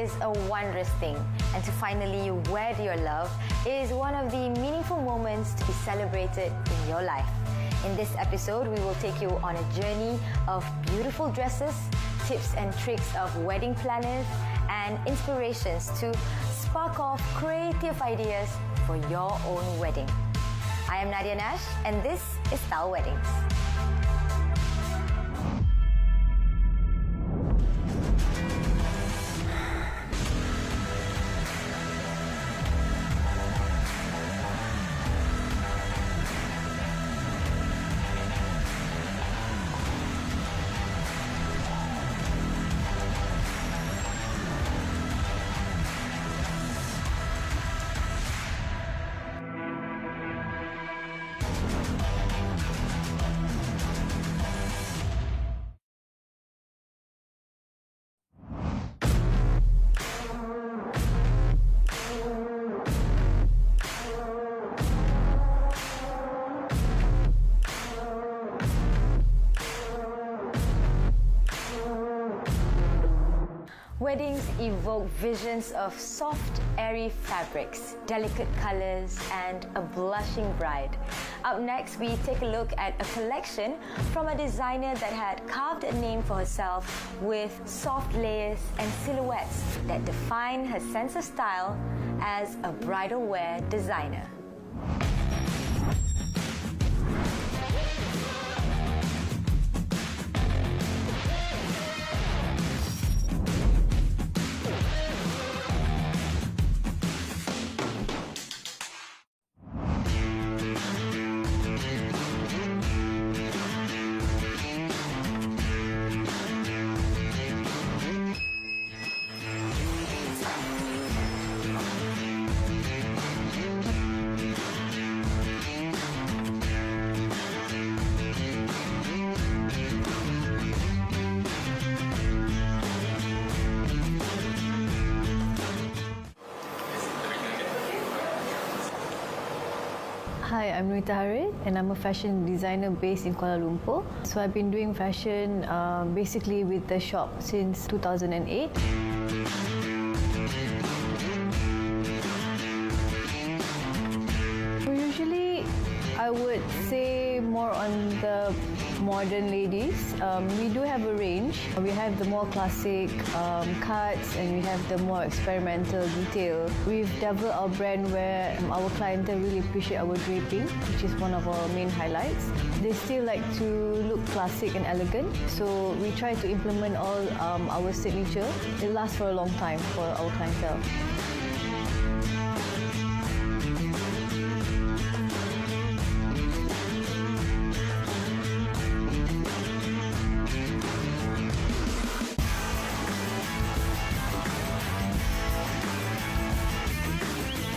is a wondrous thing, and to finally wed your love is one of the meaningful moments to be celebrated in your life. In this episode, we will take you on a journey of beautiful dresses, tips and tricks of wedding planners, and inspirations to spark off creative ideas for your own wedding. I am Nadia Nash, and this is Style Weddings. Weddings evoke visions of soft, airy fabrics, delicate colors, and a blushing bride. Up next, we take a look at a collection from a designer that had carved a name for herself with soft layers and silhouettes that define her sense of style as a bridal wear designer. Hi, I'm Nurita Harith, and I'm a fashion designer based in Kuala Lumpur. So I've been doing fashion basically with the shop since 2008. Usually, I would say more on the modern ladies. We do have a range. We have the more classic cuts, and we have the more experimental detail. We've developed our brand where our clientele really appreciate our draping, which is one of our main highlights. They still like to look classic and elegant, so we try to implement all our signature. It lasts for a long time for our clientele.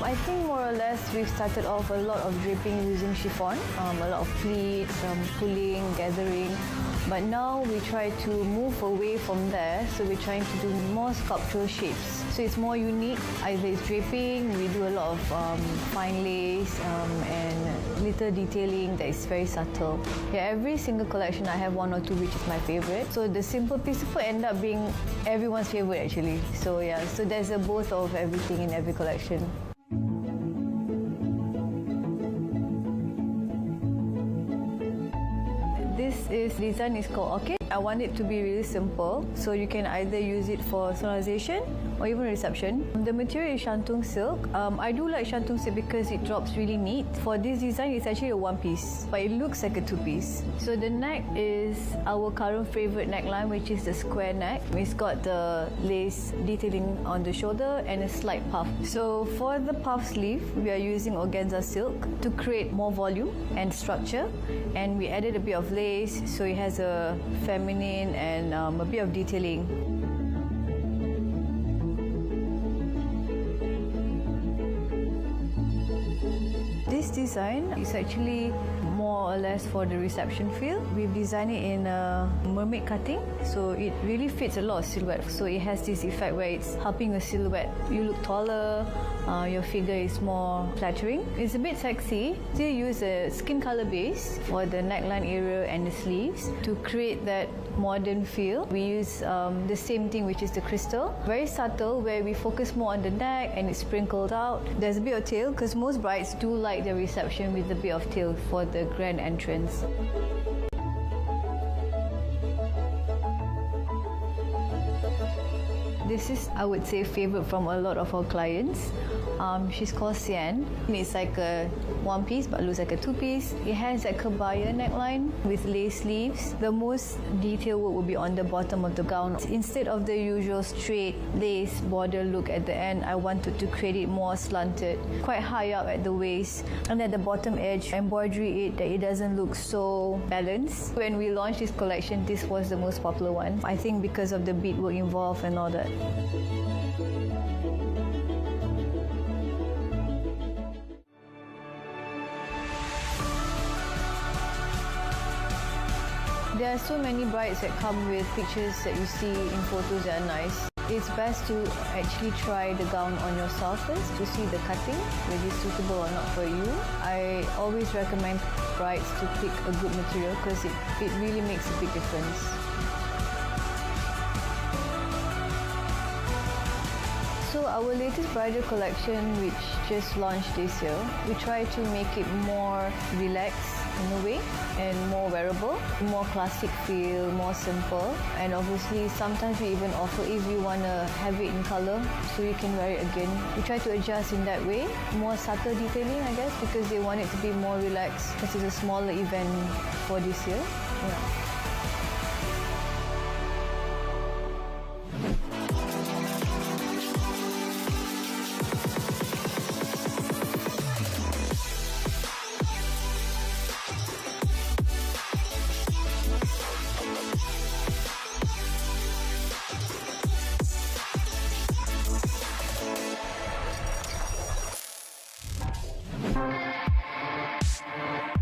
I think more or less we've started off a lot of draping using chiffon, a lot of pleats, pulling, gathering. But now we try to move away from there, so we're trying to do more sculptural shapes. So it's more unique. Either it's draping, we do a lot of fine lace and little detailing that is very subtle. Yeah, every single collection I have one or two which is my favorite. So the simple peaceful end up being everyone's favorite actually. So yeah, so there's a both of everything in every collection. This design is called Orchid. I want it to be really simple, so you can either use it for solemnization or even reception. The material is shantung silk. I do like shantung silk because it drops really neat. For this design, it's actually a one piece, but it looks like a two piece. So the neck is our current favorite neckline, which is the square neck. It's got the lace detailing on the shoulder and a slight puff. So for the puff sleeve, we are using organza silk to create more volume and structure, and we added a bit of lace, so it has a feminine and a bit of detailing. This design is actually more or less for the reception feel. We've designed it in a mermaid cutting, so it really fits a lot of silhouette. So it has this effect where it's helping a silhouette. You look taller, your figure is more flattering. It's a bit sexy. Still use a skin color base for the neckline area and the sleeves to create that modern feel. We use the same thing, which is the crystal. Very subtle, where we focus more on the neck and it's sprinkled out. There's a bit of tail because most brides do like the reception with a bit of tail for the grand entrance. This is, I would say, favorite from a lot of our clients. She's called Sian. It's like a one piece but looks like a two piece. It has like a kebaya neckline with lace sleeves. The most detailed work will be on the bottom of the gown. Instead of the usual straight lace border look at the end, I wanted to create it more slanted, quite high up at the waist, and at the bottom edge, embroidery it that it doesn't look so balanced. When we launched this collection, this was the most popular one. I think because of the beadwork involved and all that. There are so many brides that come with pictures that you see in photos that are nice. It's best to actually try the gown on yourself first to see the cutting, whether it's suitable or not for you. I always recommend brides to pick a good material because it really makes a big difference. So our latest bridal collection, which just launched this year, we try to make it more relaxed in a way and more wearable, more classic feel, more simple, and obviously sometimes we even offer if you want to have it in color so you can wear it again. We try to adjust in that way, more subtle detailing I guess, because they want it to be more relaxed because it's a smaller event for this year. Yeah.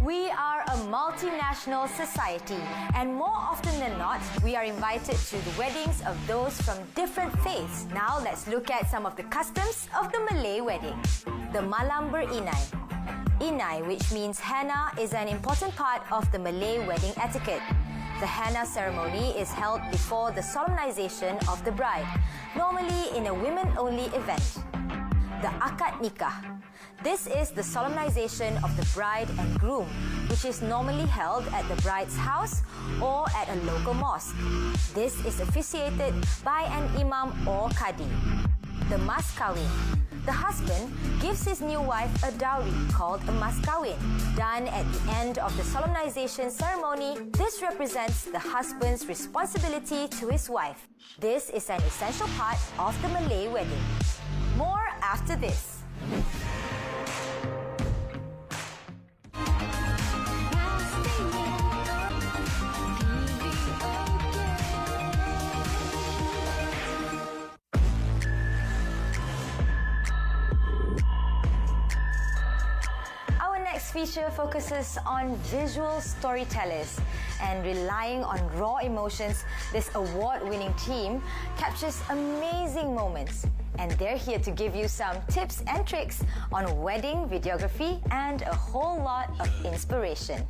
We are a multinational society, and more often than not, we are invited to the weddings of those from different faiths. Now let's look at some of the customs of the Malay wedding. The Malam Berinai. Inai, which means henna, is an important part of the Malay wedding etiquette. The henna ceremony is held before the solemnization of the bride, normally in a women-only event. The Akad Nikah. This is the solemnization of the bride and groom, which is normally held at the bride's house or at a local mosque. This is officiated by an imam or qadi. The Mas Kawin. The husband gives his new wife a dowry called a Mas Kawin. Done at the end of the solemnization ceremony, this represents the husband's responsibility to his wife. This is an essential part of the Malay wedding. More after this. Feature focuses on visual storytellers, and relying on raw emotions, this award-winning team captures amazing moments, and they're here to give you some tips and tricks on wedding videography and a whole lot of inspiration.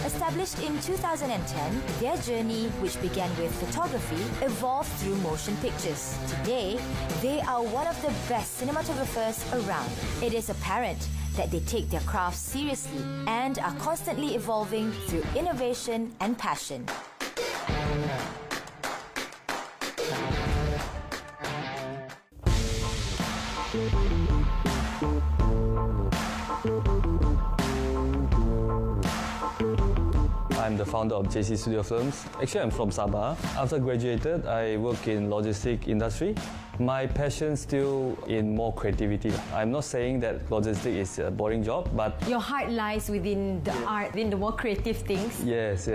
Established in 2010, their journey, which began with photography, evolved through motion pictures. Today, they are one of the best cinematographers around. It is apparent that they take their craft seriously and are constantly evolving through innovation and passion. I'm the founder of JC Studio Films. Actually, I'm from Sabah. After graduated, I work in logistic industry. My passion still in more creativity. I'm not saying that logistics is a boring job, but your heart lies within the art, within the more creative things. Yes.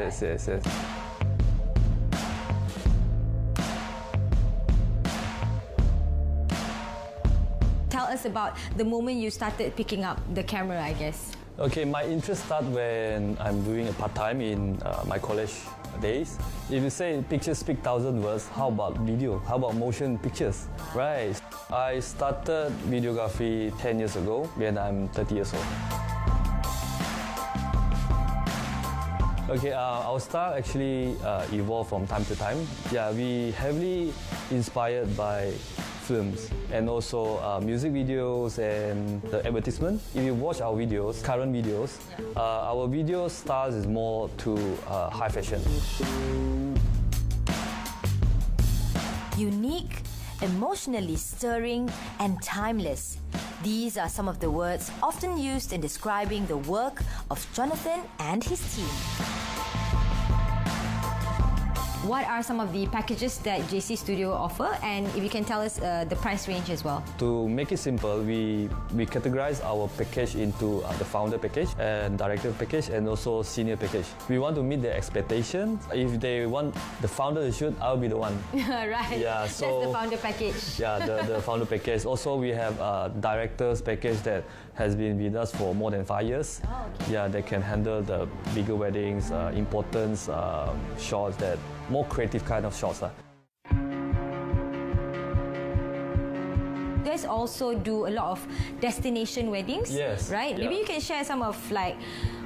Tell us about the moment you started picking up the camera, I guess. Okay, my interest started when I'm doing a part-time in my college days. If you say pictures speak 1,000 words, how about video? How about motion pictures? Right. I started videography 10 years ago when I'm 30 years old. Okay, our style actually evolved from time to time. Yeah, we heavily inspired by films and also music videos and the advertisement. If you watch our videos, current videos, our video styles is more to high fashion. Unique, emotionally stirring, and timeless. These are some of the words often used in describing the work of Jonathan and his team. What are some of the packages that JC Studio offer, and if you can tell us the price range as well? To make it simple, we categorize our package into the founder package and director package and also senior package. We want to meet their expectations. If they want the founder to shoot, I'll be the one. Right. Yeah, so that's the founder package. Yeah, the founder package. Also, we have a director's package that has been with us for more than 5 years. Oh, okay. Yeah, they can handle the bigger weddings, importance shots, that more creative kind of shots. You guys also do a lot of destination weddings. Yes. Right? Yeah. Maybe you can share some of like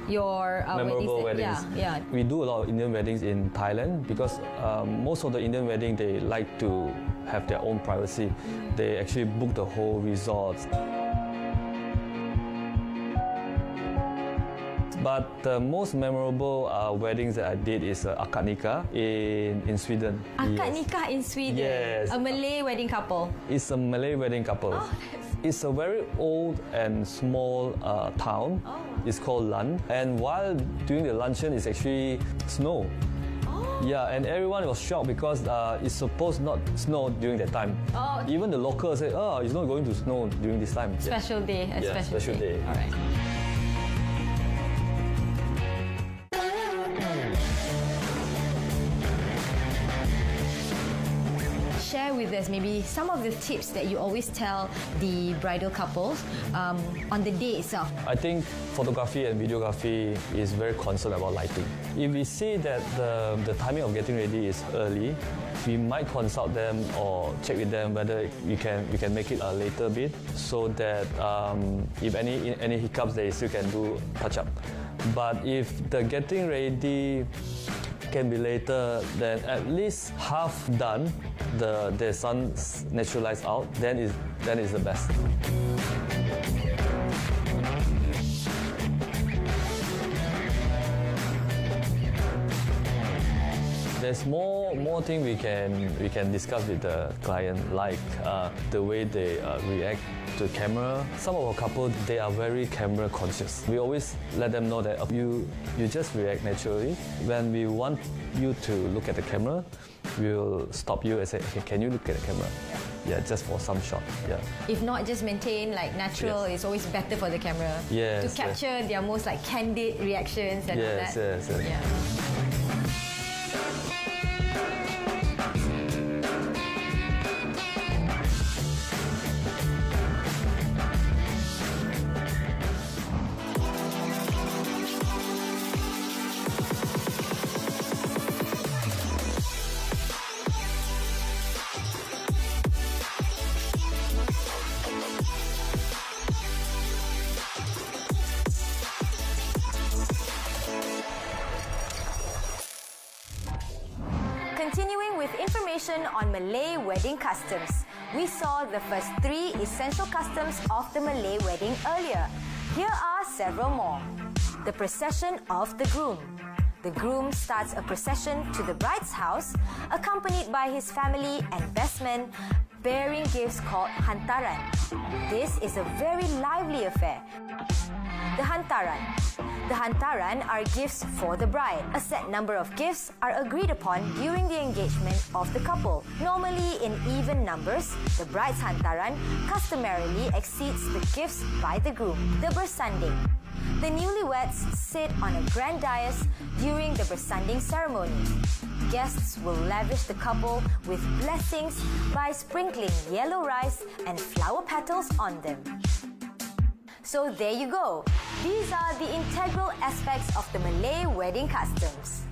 your memorable weddings. Yeah. We do a lot of Indian weddings in Thailand because most of the Indian weddings, they like to have their own privacy. They actually book the whole resort. But the most memorable weddings that I did is akad nikah in Sweden. Akad nikah in Sweden. Yes. A Malay wedding couple. It's a Malay wedding couple. Oh, it's a very old and small town. Oh. It's called Lan. And while doing the luncheon, it's actually snow. Oh. Yeah, and everyone was shocked because it's supposed not snow during that time. Oh. Even the locals said, "Oh, it's not going to snow during this time." Special day. A special day. All right. Share with us maybe some of the tips that you always tell the bridal couples on the day itself. I think photography and videography is very concerned about lighting. If we see that the timing of getting ready is early, we might consult them or check with them whether we can make it a later bit, so that if any hiccups, they still can do touch up. But if the getting ready can be later, then at least half done, the sun naturalized out, then is the best. There's more thing we can discuss with the client, like the way they react to camera. Some of our couple, they are very camera conscious. We always let them know that you just react naturally. When we want you to look at the camera, we'll stop you and say, "Okay, can you look at the camera?" Yeah, just for some shot. Yeah. If not, just maintain like natural. Yes. It's always better for the camera Yes, to capture their most like candid reactions and all that. Yes. Yeah. Continuing with information on Malay wedding customs, we saw the first 3 essential customs of the Malay wedding earlier. Here are several more. The procession of the groom. The groom starts a procession to the bride's house, accompanied by his family and best men, bearing gifts called hantaran. This is a very lively affair. the hantaran. The hantaran are gifts for the bride. A set number of gifts are agreed upon during the engagement of the couple. Normally in even numbers, the bride's hantaran customarily exceeds the gifts by the groom. The bersanding. The newlyweds sit on a grand dais during the bersanding ceremony. Guests will lavish the couple with blessings by sprinkling yellow rice and flower petals on them. So there you go. These are the integral aspects of the Malay wedding customs.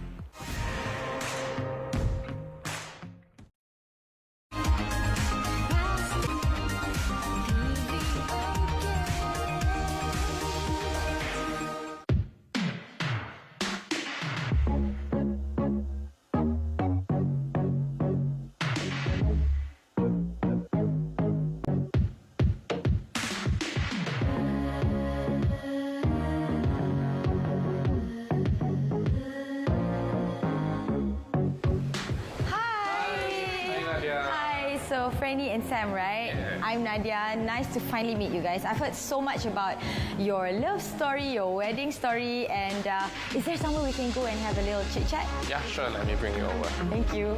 So Franny and Sam, right? Yeah. I'm Nadia. Nice to finally meet you guys. I've heard so much about your love story, your wedding story, and is there somewhere we can go and have a little chit chat? Yeah, sure. Let me bring you over. Thank you.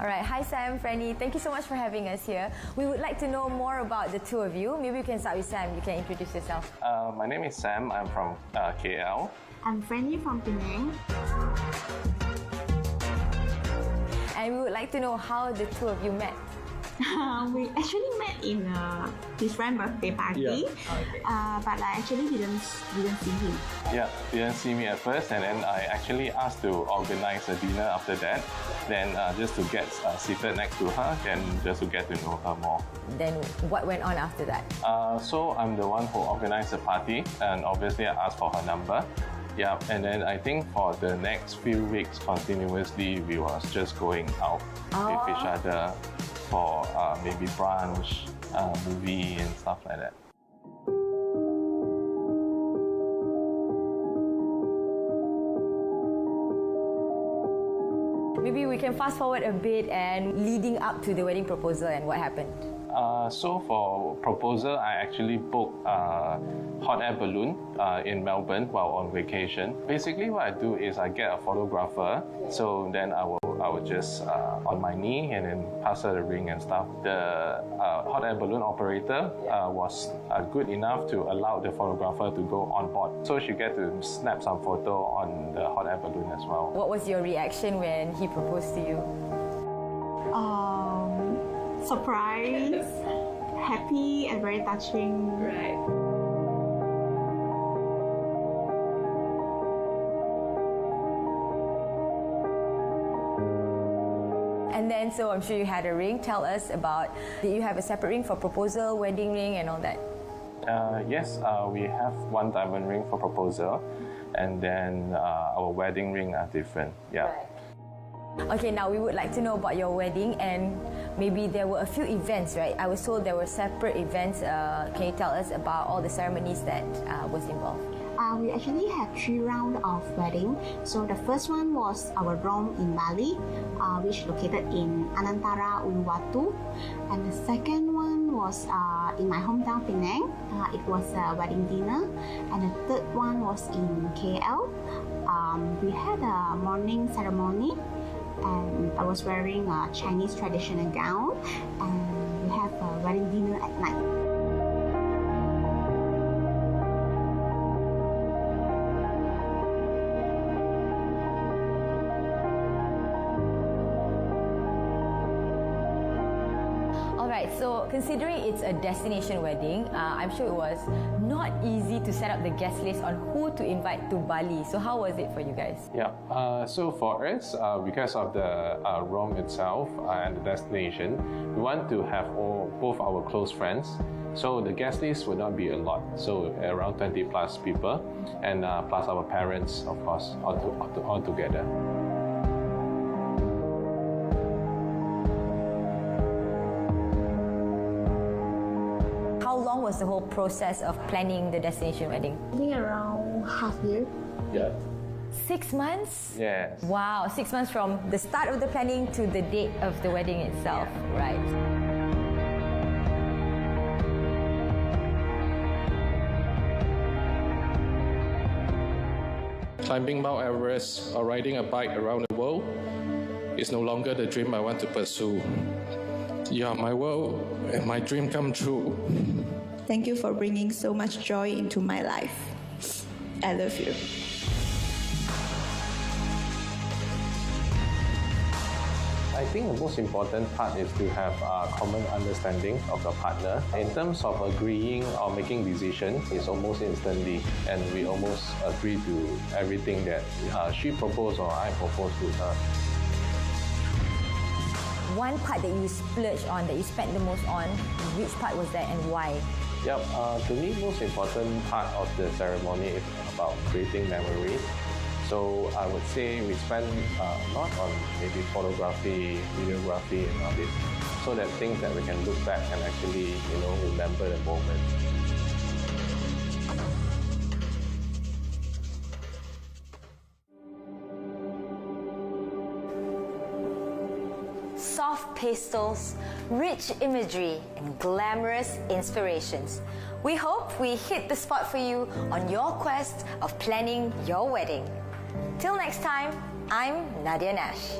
All right, hi Sam, Franny. Thank you so much for having us here. We would like to know more about the two of you. Maybe we can start with Sam. You can introduce yourself. My name is Sam. I'm from KL. I'm Franny from Penang. And we would like to know how the two of you met. We actually met in his friend's birthday party, but I actually didn't see him. Yeah, didn't see me at first, and then I actually asked to organize a dinner after that. Then just to get seated next to her, and just to get to know her more. Then what went on after that? So I'm the one who organized the party, and obviously I asked for her number. Yeah, and then I think for the next few weeks continuously, we was just going out with each other for maybe brunch, movie and stuff like that. Maybe we can fast forward a bit and leading up to the wedding proposal and what happened. So for proposal, I actually booked a hot air balloon in Melbourne while on vacation. Basically what I do is I get a photographer, so then I will just on my knee and then pass her the ring and stuff. The hot air balloon operator was good enough to allow the photographer to go on board. So she get to snap some photo on the hot air balloon as well. What was your reaction when he proposed to you? Surprise, happy, and very touching. Right. And then, so I'm sure you had a ring. Tell us about, did you have a separate ring for proposal, wedding ring and all that? Yes, we have one diamond ring for proposal, and then our wedding ring are different. Yeah. Right. Okay, now we would like to know about your wedding, and maybe there were a few events, right? I was told there were separate events. Can you tell us about all the ceremonies that was involved? We actually had 3 rounds of wedding. So the first one was our Rome in Bali, which located in Anantara, Uluwatu. And the second one was in my hometown, Penang. It was a wedding dinner. And the third one was in KL. We had a morning ceremony, and I was wearing a Chinese traditional gown, and we have a wedding dinner at night. All Alright, so considering it's a destination wedding, I'm sure it was not easy to set up the guest list on who to invite to Bali. So how was it for you guys? Yeah, so for us, because of the room itself and the destination, we want to have both our close friends. So the guest list would not be a lot, so around 20 plus people, and plus our parents, of course, all together. How long was the whole process of planning the destination wedding? I think around half year. Yeah. 6 months? Yes. Wow, 6 months from the start of the planning to the date of the wedding itself, right? Climbing Mount Everest or riding a bike around the world is no longer the dream I want to pursue. You are my world and my dream come true. Thank you for bringing so much joy into my life. I love you. I think the most important part is to have a common understanding of your partner. In terms of agreeing or making decisions, it's almost instantly, and we almost agree to everything that she proposed or I proposed to her. One part that you splurged on, that you spent the most on, which part was that and why? Yep, to me, most important part of the ceremony is about creating memories. So I would say we spend a lot on maybe photography, videography, and all this, so that things that we can look back and actually, remember the moment. Soft pastels, rich imagery, and glamorous inspirations. We hope we hit the spot for you on your quest of planning your wedding. Till next time, I'm Nadia Nash.